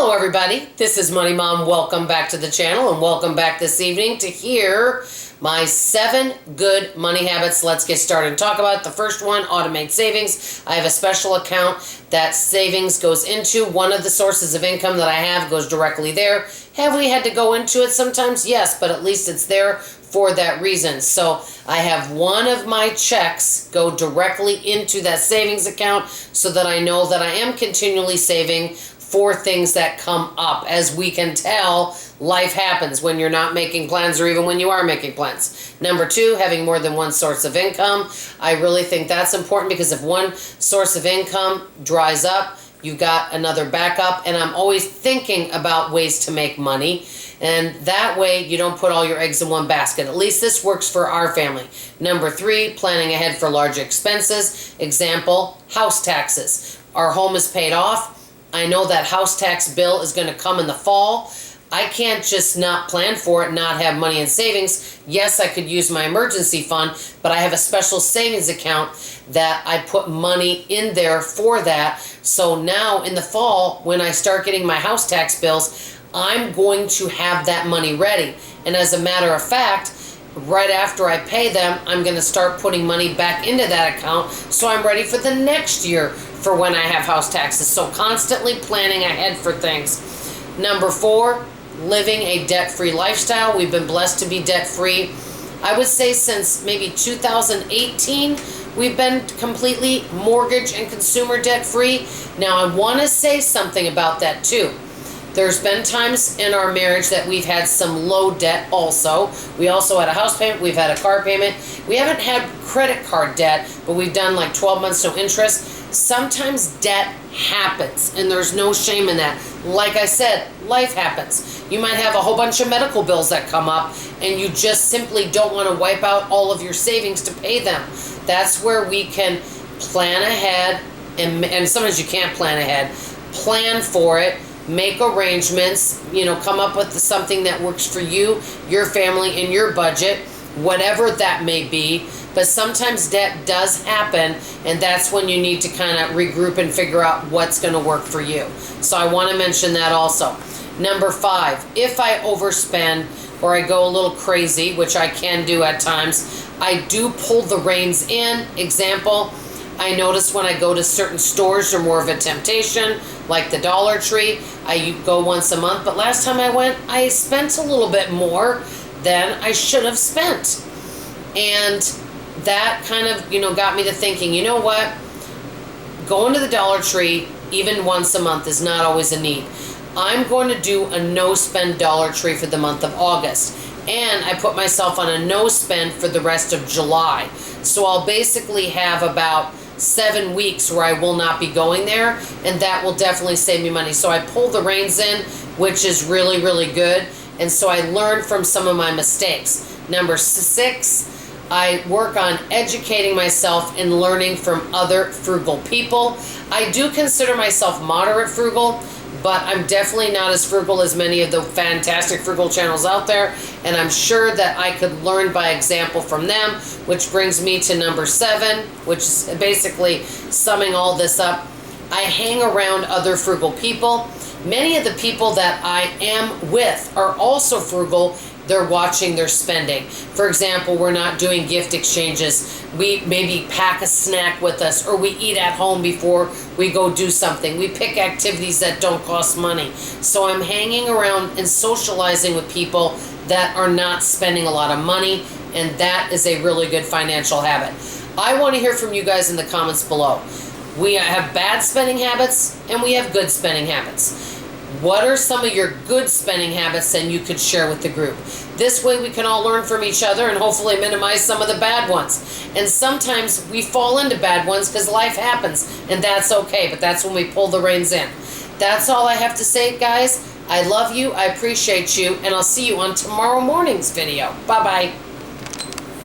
Hello everybody, this is Money Mom. Welcome back to the channel and welcome back this evening to hear my 7 good money habits. Let's get started and talk about it. The first one, automate savings. I have a special account that savings goes into. One of the sources of income that I have goes directly there. Have we had to go into it sometimes? Yes, but at least it's there for that reason. So I have one of my checks go directly into that savings account so that I know that I am continually saving for things that come up. As we can tell, life happens when you're not making plans or even when you are making plans. Number 2, having more than one source of income. I really think that's important because if one source of income dries up, you've got another backup, and I'm always thinking about ways to make money. And that way you don't put all your eggs in one basket. At least this works for our family. Number 3, planning ahead for large expenses. Example, house taxes. Our home is paid off. I know that house tax bill is going to come in the fall. I can't just not plan for it, not have money in savings. Yes, I could use my emergency fund, but I have a special savings account that I put money in there for that. So now in the fall, when I start getting my house tax bills, I'm going to have that money ready. And as a matter of fact, right after I pay them, I'm going to start putting money back into that account so I'm ready for the next year for when I have house taxes. So constantly planning ahead for things. Number 4, living a debt-free lifestyle. We've been blessed to be debt-free. I would say since maybe 2018, we've been completely mortgage and consumer debt-free. Now I want to say something about that too. There's been times in our marriage that we've had some low debt also. We also had a house payment. We've had a car payment. We haven't had credit card debt, but we've done like 12 months no interest. Sometimes debt happens, and there's no shame in that. Like I said, life happens. You might have a whole bunch of medical bills that come up, and you just simply don't want to wipe out all of your savings to pay them. That's where we can plan ahead, and sometimes you can't plan ahead. Plan for it. Make arrangements, come up with something that works for you, your family, and your budget, whatever that may be. But sometimes debt does happen, and that's when you need to kind of regroup and figure out what's going to work for you. So I want to mention that also. Number 5, if I overspend or I go a little crazy, which I can do at times, I do pull the reins in. Example, I notice when I go to certain stores, they're more of a temptation, like the Dollar Tree. I go once a month, but last time I went, I spent a little bit more than I should have spent. And that kind of, got me to thinking, you know what? Going to the Dollar Tree, even once a month, is not always a need. I'm going to do a no-spend Dollar Tree for the month of August. And I put myself on a no-spend for the rest of July. So I'll basically have about 7 weeks where I will not be going there, and that will definitely save me money. So I pull the reins in, which is really, really good. And so I learned from some of my mistakes. Number 6, I work on educating myself and learning from other frugal people. I do consider myself moderate frugal, but I'm definitely not as frugal as many of the fantastic frugal channels out there, and I'm sure that I could learn by example from them, which brings me to number 7, which is basically summing all this up. I hang around other frugal people. Many of the people that I am with are also frugal. They're watching their spending. For example, we're not doing gift exchanges. We maybe pack a snack with us, or we eat at home before we go do something. We pick activities that don't cost money. So I'm hanging around and socializing with people that are not spending a lot of money, and that is a really good financial habit. I want to hear from you guys in the comments below. We have bad spending habits, and we have good spending habits. What are some of your good spending habits that you could share with the group? This way we can all learn from each other and hopefully minimize some of the bad ones. And sometimes we fall into bad ones because life happens, and that's okay, but that's when we pull the reins in. That's all I have to say, guys. I love you, I appreciate you, and I'll see you on tomorrow morning's video. Bye-bye.